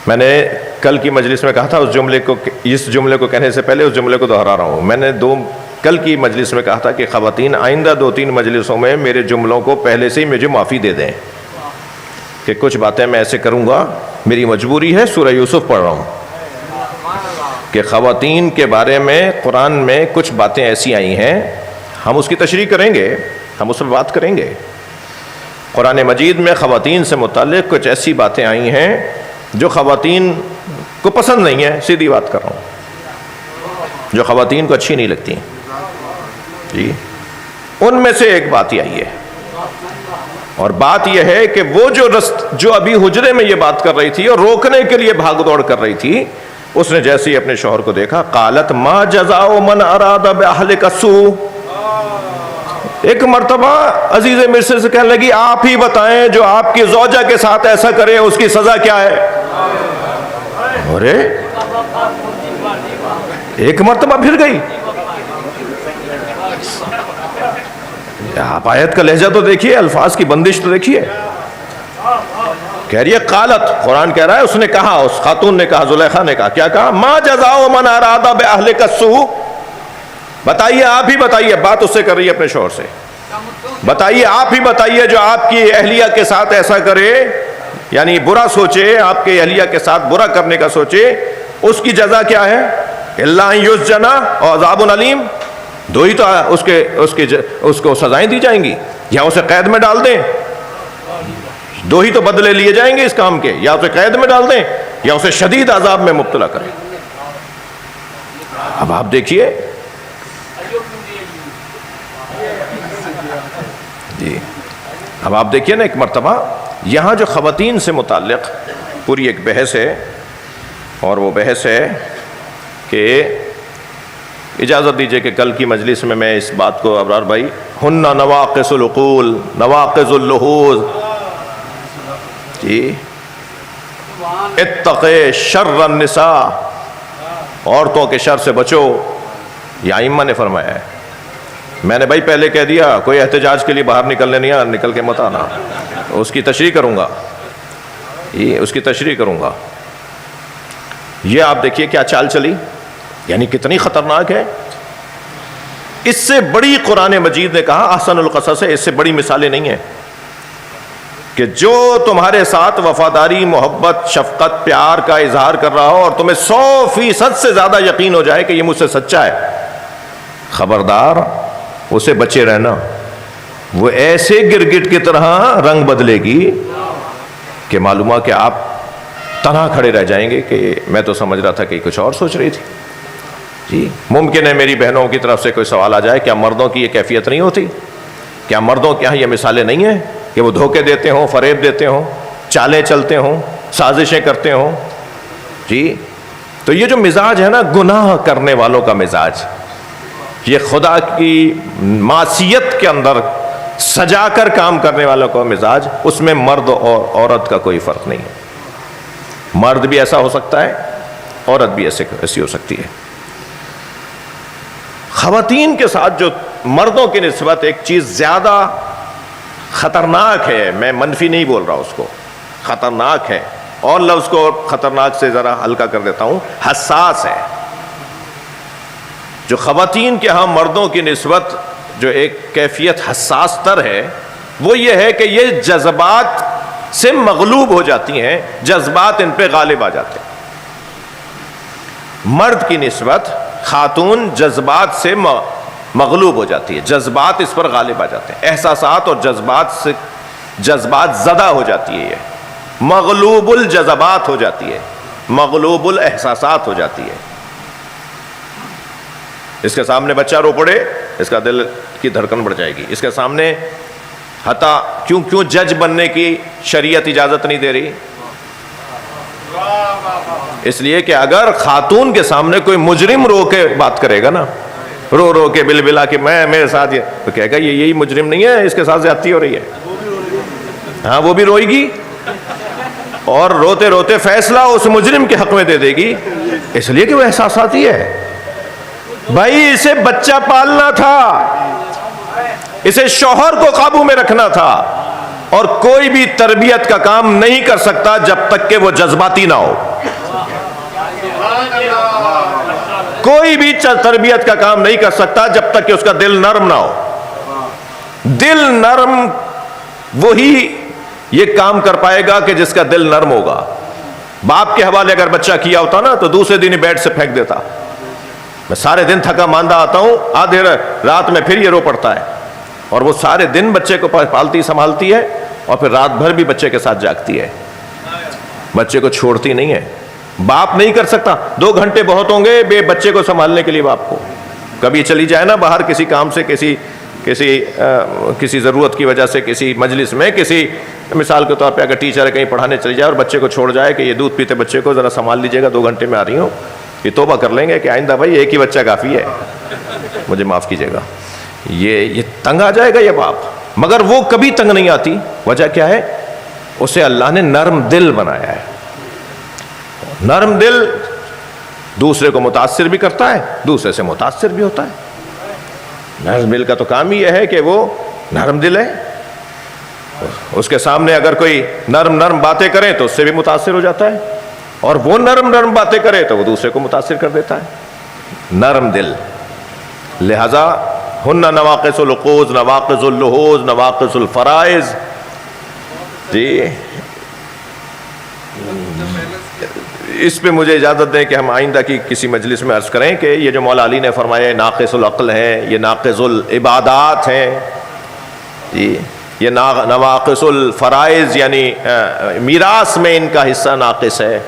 میں نے کل کی مجلس میں کہا تھا اس جملے کو کہنے سے پہلے اس جملے کو دہرا رہا ہوں. میں نے کل کی مجلس میں کہا تھا کہ خواتین آئندہ 2-3 مجلسوں میں میرے جملوں کو پہلے سے ہی مجھے معافی دے دیں. کہ کچھ باتیں میں ایسے کروں گا، میری مجبوری ہے، سورہ یوسف پڑھ رہا ہوں کہ خواتین کے بارے میں قرآن میں کچھ باتیں ایسی آئی ہیں، ہم اس کی تشریح کریں گے، ہم اس پہ بات کریں گے۔ قرآن مجید میں خواتین سے متعلق کچھ ایسی باتیں آئی ہیں جو خواتین کو پسند نہیں ہے، سیدھی بات کر رہا ہوں، جو خواتین کو اچھی نہیں لگتی جی، ان میں سے ایک بات ہی آئی ہے، اور بات یہ ہے کہ وہ جو ابھی حجرے میں یہ بات کر رہی تھی اور روکنے کے لیے بھاگ دوڑ کر رہی تھی، اس نے جیسے ہی اپنے شوہر کو دیکھا، قالت ما جزاء من اراد باہلک السوء، ایک مرتبہ عزیز مصر سے کہنے لگی آپ ہی بتائیں جو آپ کی زوجہ کے ساتھ ایسا کرے اس کی سزا کیا ہے؟ ارے ایک مرتبہ پھر گئی، آپ آیت کا لہجہ تو دیکھیے، الفاظ کی بندش تو دیکھیے، کہہ رہی ہے قالت، قرآن کہہ رہا ہے اس نے کہا، اس خاتون نے کہا، زلیخا نے کہا، کیا کہا؟ ما جزاء من اراد باہلک السوء، بتائیے، آپ ہی بتائیے، بات اس سے کر رہی ہے اپنے شوہر سے، بتائیے، آپ ہی بتائیے جو آپ کی اہلیہ کے ساتھ ایسا کرے، یعنی برا سوچے، آپ کے اہلیہ کے ساتھ برا کرنے کا سوچے، اس کی جزا کیا ہے؟ الا ان یسجن او عذاب علیم، دو ہی تو اس کو سزائیں دی جائیں گی، یا اسے قید میں ڈال دیں، دو ہی تو بدلے لیے جائیں گے اس کام کے، یا اسے قید میں ڈال دیں یا اسے شدید عذاب میں مبتلا کریں۔ اب آپ دیکھیے جی، اب آپ دیکھیے نا، ایک مرتبہ یہاں جو خواتین سے متعلق پوری ایک بحث ہے، اور وہ بحث ہے کہ اجازت دیجئے کہ کل کی مجلس میں اس بات کو، ابرار بھائی، ہن نواقص العقول نواقص اللحوظ، جی، اتقے شر النساء، عورتوں کے شر سے بچو، یہ ائمہ نے فرمایا ہے۔ میں نے بھائی پہلے کہہ دیا، کوئی احتجاج کے لیے باہر نکلنے نہیں آنا، نکل کے مت آنا، اس کی تشریح کروں گا، یہ اس کی تشریح کروں گا۔ یہ آپ دیکھیے کیا چال چلی، یعنی کتنی خطرناک ہے۔ اس سے بڑی قرآن مجید نے کہا احسن القصص ہے، اس سے بڑی مثالیں نہیں ہیں کہ جو تمہارے ساتھ وفاداری، محبت، شفقت، پیار کا اظہار کر رہا ہو اور تمہیں 100% سے زیادہ یقین ہو جائے کہ یہ مجھ سے سچا ہے، خبردار اسے بچے رہنا، وہ ایسے گرگٹ کی طرح رنگ بدلے گی کہ معلوم ہے کہ آپ تنہا کھڑے رہ جائیں گے کہ میں تو سمجھ رہا تھا کہ کچھ اور سوچ رہی تھی۔ جی، ممکن ہے میری بہنوں کی طرف سے کوئی سوال آ جائے، کیا مردوں کی یہ کیفیت نہیں ہوتی؟ کیا مردوں کے یہاں یہ مثالیں نہیں ہیں کہ وہ دھوکے دیتے ہوں، فریب دیتے ہوں، چالیں چلتے ہوں، سازشیں کرتے ہوں؟ جی، تو یہ جو مزاج ہے نا، گناہ کرنے والوں کا مزاج، یہ خدا کی معصیت کے اندر سجا کر کام کرنے والوں کا مزاج، اس میں مرد اور عورت کا کوئی فرق نہیں ہے۔ مرد بھی ایسا ہو سکتا ہے، عورت بھی ایسی ہو سکتی ہے۔ خواتین کے ساتھ جو مردوں کی نسبت ایک چیز زیادہ خطرناک ہے، میں منفی نہیں بول رہا، اس کو خطرناک ہے، اور لفظ کو خطرناک سے ذرا ہلکا کر دیتا ہوں، حساس ہے۔ جو خواتین کے ہاں مردوں کی نسبت جو ایک کیفیت حساس تر ہے، وہ یہ ہے کہ یہ جذبات سے مغلوب ہو جاتی ہیں، جذبات ان پہ غالب آ جاتے ہیں۔ مرد کی نسبت خاتون جذبات سے مغلوب ہو جاتی ہے، جذبات اس پر غالب آ جاتے ہیں، احساسات اور جذبات زدہ ہو جاتی ہے، یہ مغلوب الجذبات ہو جاتی ہے، مغلوب الاحساسات ہو جاتی ہے۔ اس کے سامنے بچہ رو پڑے، اس کا دل کی دھڑکن بڑھ جائے گی۔ اس کے سامنے حتیٰ کیوں جج بننے کی شریعت اجازت نہیں دے رہی؟ اس لیے کہ اگر خاتون کے سامنے کوئی مجرم رو کے بات کرے گا نا، رو کے بل بلا کہ میرے ساتھ یہ، تو کہے گا یہی مجرم نہیں ہے، اس کے ساتھ زیادتی ہو رہی ہے۔ ہاں، وہ بھی روئے گی اور روتے روتے فیصلہ اس مجرم کے حق میں دے دے گی، اس لیے کہ وہ احساساتی ہے۔ بھائی اسے بچہ پالنا تھا، اسے شوہر کو قابو میں رکھنا تھا، اور کوئی بھی تربیت کا کام نہیں کر سکتا جب تک کہ وہ جذباتی نہ ہو۔ کوئی بھی تربیت کا کام نہیں کر سکتا جب تک کہ اس کا دل نرم نہ ہو۔ دل نرم وہی یہ کام کر پائے گا کہ جس کا دل نرم ہوگا. باپ کے حوالے اگر بچہ کیا ہوتا نا تو دوسرے دن ہی بیڈ سے پھینک دیتا. میں سارے دن تھکا ماندہ آتا ہوں, آدھے رات میں پھر یہ رو پڑتا ہے, اور وہ سارے دن بچے کو پالتی سنبھالتی ہے, اور پھر رات بھر بھی بچے کے ساتھ جاگتی ہے, بچے کو چھوڑتی نہیں ہے. باپ نہیں کر سکتا, 2 گھنٹے بہت ہوں گے بے بچے کو سنبھالنے کے لیے باپ کو. کبھی چلی جائے نا باہر کسی کام سے, کسی ضرورت کی وجہ سے, کسی مجلس میں, کسی مثال کے طور پہ اگر ٹیچر ہے کہیں پڑھانے چلی جائے اور بچے کو چھوڑ جائے کہ یہ دودھ پیتے بچے کو ذرا سنبھال لیجیے گا, 2 گھنٹے میں آ رہی ہوں, یہ توبہ کر لیں گے کہ آئندہ بھائی ایک ہی بچہ کافی ہے, مجھے معاف کیجیے گا. یہ تنگ آ جائے گا یہ باپ, مگر وہ کبھی تنگ نہیں آتی. وجہ کیا ہے؟ اسے اللہ نے نرم دل بنایا ہے. نرم دل دوسرے کو متاثر بھی کرتا ہے, دوسرے سے متاثر بھی ہوتا ہے. نرم دل کا تو کام ہی یہ ہے کہ وہ نرم دل ہے, اس کے سامنے اگر کوئی نرم باتیں کرے تو اس سے بھی متاثر ہو جاتا ہے, اور وہ نرم باتیں کرے تو وہ دوسرے کو متاثر کر دیتا ہے. نرم دل. لہذا ہن نواقص العقوز, نواقص اللحوظ, نواقص الفرائض. جی اس پہ مجھے اجازت دیں کہ ہم آئندہ کی کسی مجلس میں عرض کریں کہ یہ جو مولا علی نے فرمایا ناقص العقل ہیں, یہ ناقص العبادات ہیں. جی یہ نواقص الفرائض یعنی میراث میں ان کا حصہ ناقص ہے.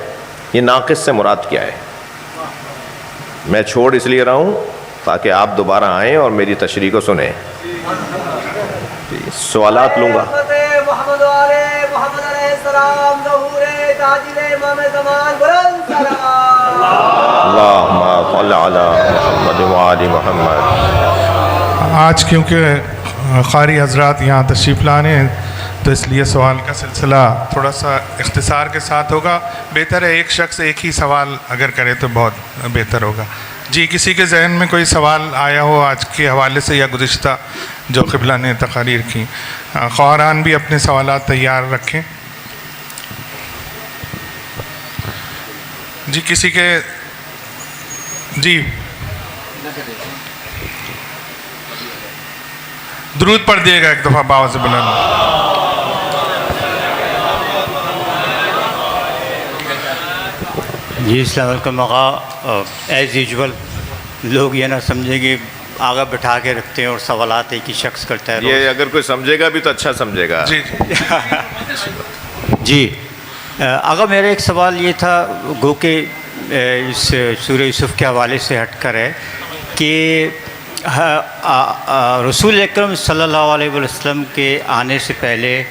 یہ ناقص سے مراد کیا ہے؟ میں چھوڑ اس لیے رہا ہوں تاکہ آپ دوبارہ آئیں اور میری تشریح کو سنیں. جی سوالات لوں گا. اللہم صل علی محمد وآل محمد. آج کیونکہ قاری حضرات یہاں تشریف لانے ہیں تو اس لیے سوال کا سلسلہ تھوڑا سا اختصار کے ساتھ ہوگا. بہتر ہے ایک شخص ایک ہی سوال اگر کرے تو بہت بہتر ہوگا. جی کسی کے ذہن میں کوئی سوال آیا ہو آج کے حوالے سے یا گزشتہ جو قبلہ نے تقاریر کی؟ خواہران بھی اپنے سوالات تیار رکھیں. جی کسی کے جی درود پڑھ دیے گا ایک دفعہ باواز بلند. جی السلام علیکم آقا. ایز یوزول لوگ یہ نہ سمجھیں کہ آگے بٹھا کے رکھتے ہیں اور سوالات ایک ہی شخص کرتا ہے. یہ اگر کوئی سمجھے گا بھی تو اچھا سمجھے گا. جی جی آقا میرا ایک سوال یہ تھا, گو کہ اس سورہ یوسف کے حوالے سے ہٹ کر ہے کہ رسول اکرم صلی اللہ علیہ وسلم کے آنے سے پہلے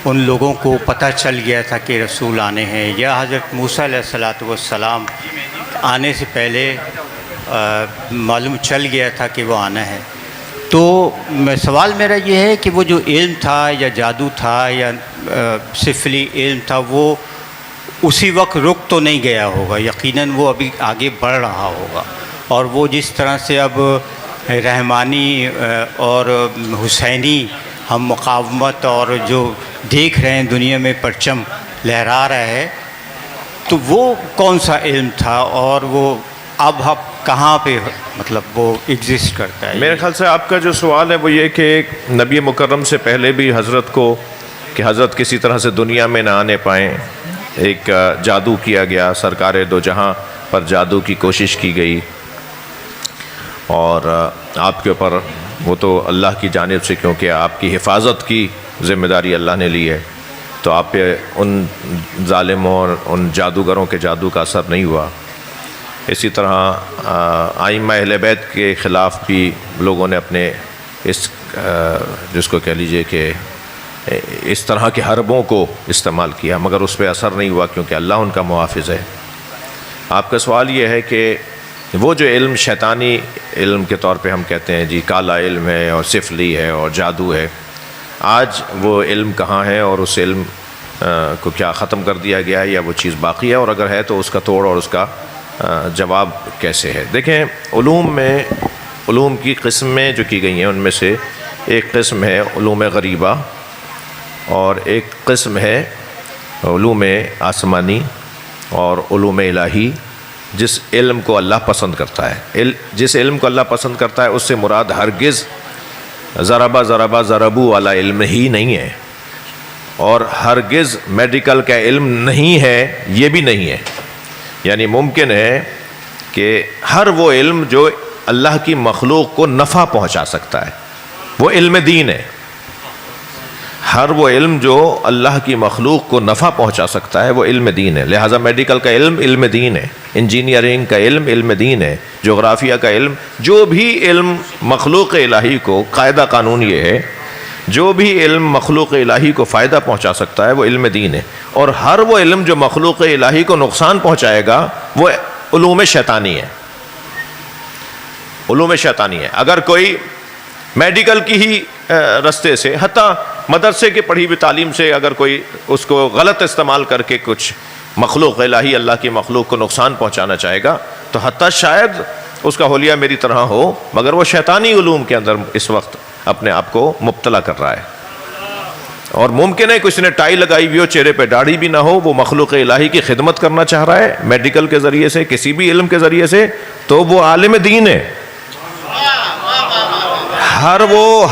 ان لوگوں کو پتہ چل گیا تھا کہ رسول آنے ہیں, یا حضرت موسیٰ علیہ السلام آنے سے پہلے معلوم چل گیا تھا کہ وہ آنا ہے؟ تو سوال میرا یہ ہے کہ وہ جو علم تھا یا جادو تھا یا سفلی علم تھا وہ اسی وقت رک تو نہیں گیا ہوگا, یقیناً وہ ابھی آگے بڑھ رہا ہوگا, اور وہ جس طرح سے اب رحمانی اور حسینی ہم مقاومت اور جو دیکھ رہے ہیں دنیا میں پرچم لہرا رہا ہے, تو وہ کون سا علم تھا اور وہ اب کہاں پہ مطلب وہ ایگزسٹ کرتا ہے؟ میرے خیال سے آپ کا جو سوال ہے وہ یہ کہ نبی مکرم سے پہلے بھی حضرت کو کہ حضرت کسی طرح سے دنیا میں نہ آنے پائیں, ایک جادو کیا گیا, سرکار دو جہاں پر جادو کی کوشش کی گئی, اور آپ کے اوپر وہ تو اللہ کی جانب سے کیونکہ آپ کی حفاظت کی ذمہ داری اللہ نے لی ہے, تو آپ پہ ان ظالموں اور ان جادوگروں کے جادو کا اثر نہیں ہوا. اسی طرح ائمہ اہل بیت کے خلاف بھی لوگوں نے اپنے اس جس کو کہہ لیجئے کہ اس طرح کے حربوں کو استعمال کیا, مگر اس پہ اثر نہیں ہوا کیونکہ اللہ ان کا محافظ ہے. آپ کا سوال یہ ہے کہ وہ جو علم شیطانی علم کے طور پہ ہم کہتے ہیں جی کالا علم ہے اور سفلی ہے اور جادو ہے, آج وہ علم کہاں ہے اور اس علم کو کیا ختم کر دیا گیا ہے یا وہ چیز باقی ہے, اور اگر ہے تو اس کا توڑ اور اس کا جواب کیسے ہے؟ دیکھیں علوم کی قسمیں جو کی گئی ہیں ان میں سے ایک قسم ہے علوم غریبہ اور ایک قسم ہے علوم آسمانی اور علوم الہی, جس علم کو اللہ پسند کرتا ہے. جس علم کو اللہ پسند کرتا ہے اس سے مراد ہرگز ضربہ ضربو والا علم ہی نہیں ہے. اور ہرگز میڈیکل کا علم نہیں ہے یہ بھی نہیں ہے. یعنی ممکن ہے کہ ہر وہ علم جو اللہ کی مخلوق کو نفع پہنچا سکتا ہے وہ علم دین ہے. ہر وہ علم جو اللہ کی مخلوق کو نفع پہنچا سکتا ہے وہ علم دین ہے. لہٰذا میڈیکل کا علم علم دین ہے, انجینئرنگ کا علم علم دین ہے, جغرافیہ کا علم, جو بھی علم مخلوق الہی کو, قاعدہ قانون یہ ہے, جو بھی علم مخلوق الہی کو فائدہ پہنچا سکتا ہے وہ علم دین ہے. اور ہر وہ علم جو مخلوق الہی کو نقصان پہنچائے گا وہ علوم شیطانی ہے. علوم شیطانی ہے. اگر کوئی میڈیکل کی ہی رستے سے, حتیٰ مدرسے کی پڑھی ہوئی تعلیم سے اگر کوئی اس کو غلط استعمال کر کے کچھ مخلوق الہی, اللہ کی مخلوق کو نقصان پہنچانا چاہے گا, تو حتیٰ شاید اس کا حلیہ میری طرح ہو, مگر وہ شیطانی علوم کے اندر اس وقت اپنے آپ کو مبتلا کر رہا ہے. اور ممکن ہے کسی نے ٹائی لگائی ہوئی ہو, چہرے پہ داڑھی بھی نہ ہو, وہ مخلوق الہی کی خدمت کرنا چاہ رہا ہے میڈیکل کے ذریعے سے, کسی بھی علم کے ذریعے سے, تو وہ عالم دین ہے. ہر وہ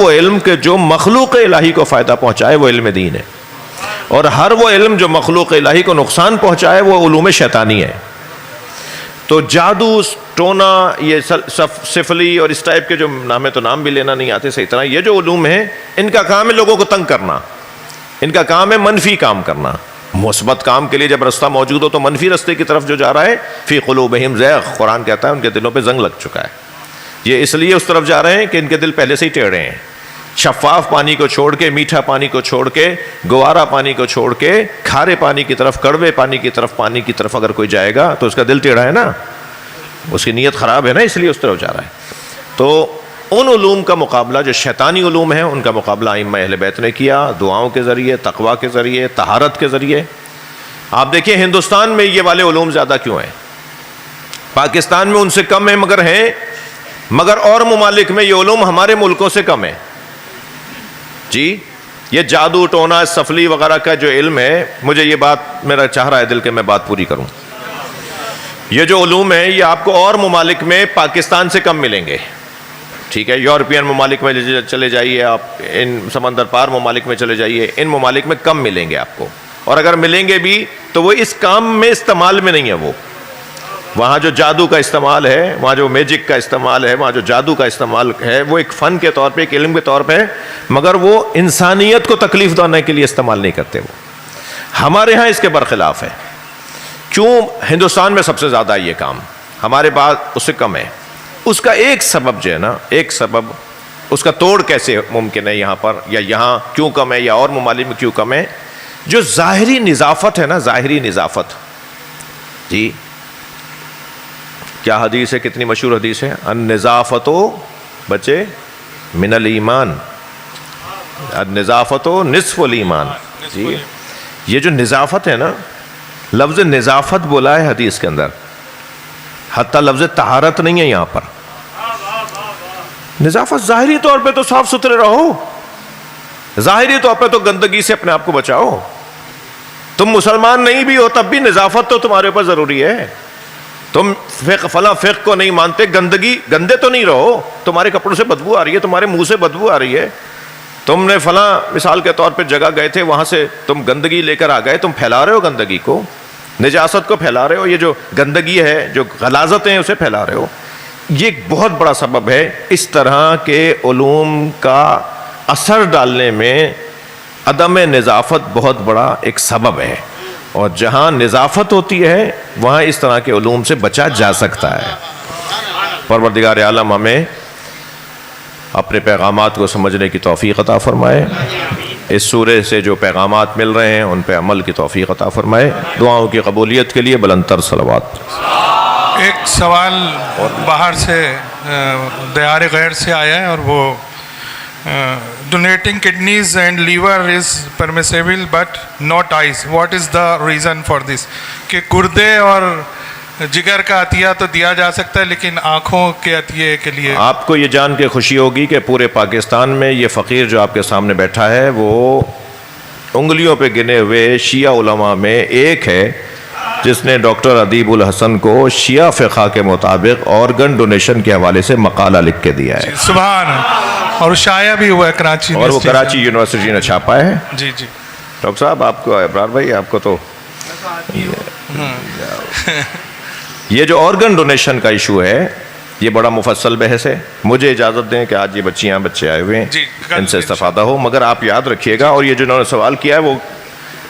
علم کے جو مخلوق الہی کو فائدہ پہنچائے وہ علم دین ہے. اور ہر وہ علم جو مخلوق الہی کو نقصان پہنچائے وہ علوم شیطانی ہے. تو جادو, ٹونا, یہ سفلی اور اس ٹائپ کے جو نام ہے, تو نام بھی لینا نہیں آتے صحیح طرح, یہ جو علوم ہیں ان کا کام ہے لوگوں کو تنگ کرنا, ان کا کام ہے منفی کام کرنا. مثبت کام کے لیے جب رستہ موجود ہو تو منفی رستے کی طرف جو جا رہا ہے, فی قلوبہم زیغ, قرآن کہتا ہے ان کے دلوں پہ زنگ لگ چکا ہے. یہ اس لیے اس طرف جا رہے ہیں کہ ان کے دل پہلے سے ہی ٹیڑھے ہیں. شفاف پانی کو چھوڑ کے, میٹھا پانی کو چھوڑ کے, گوارا پانی کو چھوڑ کے کھارے پانی کی طرف, کڑوے پانی کی طرف اگر کوئی جائے گا تو اس کا دل ٹیڑھا ہے نا, اس کی نیت خراب ہے نا, اس لیے اس طرف جا رہا ہے. تو ان علوم کا مقابلہ جو شیطانی علوم ہیں ان کا مقابلہ ائمہ اہل بیت نے کیا, دعاؤں کے ذریعے, تقویٰ کے ذریعے, طہارت کے ذریعے. آپ دیکھیں ہندوستان میں یہ والے علوم زیادہ کیوں ہیں, پاکستان میں ان سے کم ہیں مگر ہیں, مگر اور ممالک میں یہ علوم ہمارے ملکوں سے کم ہیں. جی, یہ جادو, ٹونا, سفلی وغیرہ کا جو علم ہے, مجھے یہ بات, میرا چاہ رہا ہے دل کہ میں بات پوری کروں, یہ جو علوم ہیں یہ آپ کو اور ممالک میں پاکستان سے کم ملیں گے. ٹھیک ہے, یورپین ممالک میں چلے جائیے آپ, ان سمندر پار ممالک میں چلے جائیے, ان ممالک میں کم ملیں گے آپ کو. اور اگر ملیں گے بھی تو وہ اس کام میں استعمال میں نہیں ہے. وہ وہاں جو جادو کا استعمال ہے, وہاں جو میجک کا استعمال ہے, وہاں جو جادو کا استعمال ہے, وہ ایک فن کے طور پہ, ایک علم کے طور پہ, مگر وہ انسانیت کو تکلیف دینے کے لیے استعمال نہیں کرتے. وہ ہمارے ہاں اس کے برخلاف ہے. کیوں ہندوستان میں سب سے زیادہ یہ کام, ہمارے پاس اس سے کم ہے. اس کا ایک سبب جو ہے نا, ایک سبب, اس کا توڑ کیسے ممکن ہے یہاں پر, یا یہاں کیوں کم ہے یا اور ممالک میں کیوں کم ہے, جو ظاہری نظافت ہے نا, ظاہری نظافت. جی, کیا حدیث ہے, کتنی مشہور حدیث ہے, النظافت بچے من الایمان, النظافت نصف الایمان. جی, یہ جو نظافت ہے نا, لفظ نظافت بولا ہے حدیث کے اندر, حتیٰ لفظ طہارت نہیں ہے یہاں پر. نظافت ظاہری طور پہ تو صاف ستھرے رہو, ظاہری طور پہ تو گندگی سے اپنے آپ کو بچاؤ. تم مسلمان نہیں بھی ہو تب بھی نظافت تو تمہارے اوپر ضروری ہے. تم فلاں فقہ کو نہیں مانتے, گندے تو نہیں رہو, تمہارے کپڑوں سے بدبو آ رہی ہے, تمہارے منہ سے بدبو آ رہی ہے, تم نے فلاں مثال کے طور پہ جگہ گئے تھے, وہاں سے تم گندگی لے کر آ گئے, تم پھیلا رہے ہو گندگی کو, نجاست کو پھیلا رہے ہو, یہ جو گندگی ہے, جو غلاظتیں ہیں, اسے پھیلا رہے ہو. یہ ایک بہت بڑا سبب ہے. اس طرح کے علوم کا اثر ڈالنے میں عدم نظافت بہت بڑا ایک سبب ہے. اور جہاں نظافت ہوتی ہے وہاں اس طرح کے علوم سے بچا جا سکتا ہے. پروردگار عالم ہمیں اپنے پیغامات کو سمجھنے کی توفیق عطا فرمائے. اس سورے سے جو پیغامات مل رہے ہیں ان پہ عمل کی توفیق عطا فرمائے. دعاؤں کی قبولیت کے لیے بلند تر صلوات. ایک سوال باہر سے دیار غیر سے آیا ہے, اور وہ donating kidneys and liver is permissible but not eyes. What is the reason for this? کہ گردے اور جگر کا عطیہ تو دیا جا سکتا ہے لیکن آنکھوں کے عطیے کے لیے. آپ کو یہ جان کے خوشی ہوگی کہ پورے پاکستان میں یہ فقیر جو آپ کے سامنے بیٹھا ہے وہ انگلیوں پہ گنے ہوئے شیعہ علماء میں ایک ہے جس نے ڈاکٹر ادیب الحسن کو شیعہ فقہ کے مطابق آرگن ڈونیشن کے حوالے سے مقالہ لکھ کے دیا ہے. سبحان اور شائع بھی ہوا ہے کراچی اور وہ کراچی یونیورسٹی نے چھاپا ہے. جی جی. ڈاکٹر صاحب آپ کو ابرار بھائی آپ کو تو یہ جو آرگن ڈونیشن کا ایشو ہے یہ بڑا مفصل بحث ہے. مجھے اجازت دیں کہ آج یہ بچیاں بچے آئے ہوئے ہیں ان سے استفادہ ہو, مگر آپ یاد رکھیے گا, اور یہ جنہوں نے سوال کیا ہے وہ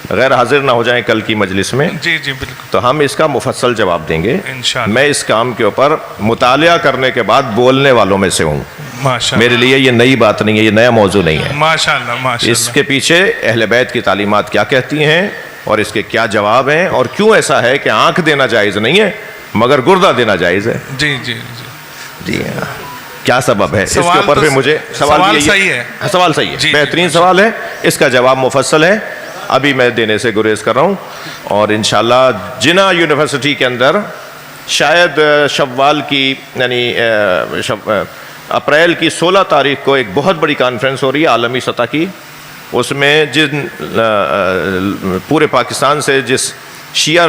غیر حاضر نہ ہو جائیں کل کی مجلس میں. جی جی بالکل, تو ہم اس کا مفصل جواب دیں گے انشاءاللہ. میں اس کام کے اوپر مطالعہ کرنے کے بعد بولنے والوں میں سے ہوں. ماشاء میرے لیے یہ نئی بات نہیں ہے, یہ نیا موضوع نہیں ہے. ماشاء اللہ ماشاء اس اللہ. کے پیچھے اہل بیت کی تعلیمات کیا کہتی ہیں اور اس کے کیا جواب ہیں, اور کیوں ایسا ہے کہ آنکھ دینا جائز نہیں ہے مگر گردہ دینا جائز ہے. جی جی جی جی ہاں, کیا سبب ہے اس کے سوال اوپر تو بھی مجھے سوال بھی صحیح ہے. سوال صحیح ہے, جی, بہترین جی, سوال ہے, اس کا جواب مفصل ہے, ابھی میں دینے سے گریز کر رہا ہوں. اور انشاءاللہ جنا یونیورسٹی کے اندر شاید شوال کی یعنی اپریل کی 16 تاریخ کو ایک بہت بڑی کانفرنس ہو رہی ہے عالمی سطح کی. اس میں جن پورے پاکستان سے جس شیعہ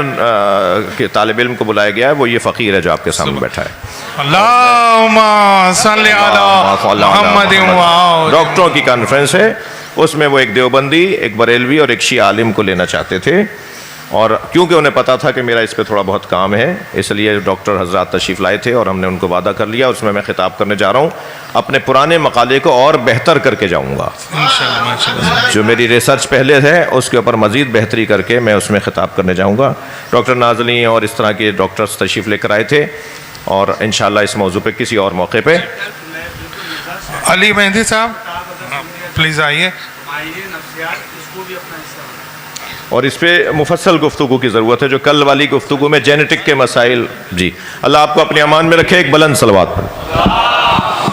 کے طالب علم کو بلایا گیا ہے وہ یہ فقیر ہے جو آپ کے سامنے بیٹھا ہے. اللہم صلی علی محمد و ڈاکٹروں کی کانفرنس ہے, اس میں وہ ایک دیوبندی, ایک بریلوی اور ایک شیعہ عالم کو لینا چاہتے تھے, اور کیونکہ انہیں پتا تھا کہ میرا اس پہ تھوڑا بہت کام ہے اس لیے ڈاکٹر حضرات تشریف لائے تھے اور ہم نے ان کو وعدہ کر لیا. اس میں خطاب کرنے جا رہا ہوں, اپنے پرانے مقالے کو اور بہتر کر کے جاؤں گا. انشاءاللہ ماشاءاللہ. جو میری ریسرچ پہلے ہے اس کے اوپر مزید بہتری کر کے میں اس میں خطاب کرنے جاؤں گا. ڈاکٹر نازنی اور اس طرح کے ڈاکٹرز تشریف لے کر آئے تھے, اور انشاءاللہ اس موضوع پہ کسی اور موقع پہ. علی مہندی صاحب پلیز آئیے. اور اس پہ مفصل گفتگو کی ضرورت ہے, جو کل والی گفتگو میں جینیٹک کے مسائل. جی اللہ آپ کو اپنے امان میں رکھے. ایک بلند صلوات پر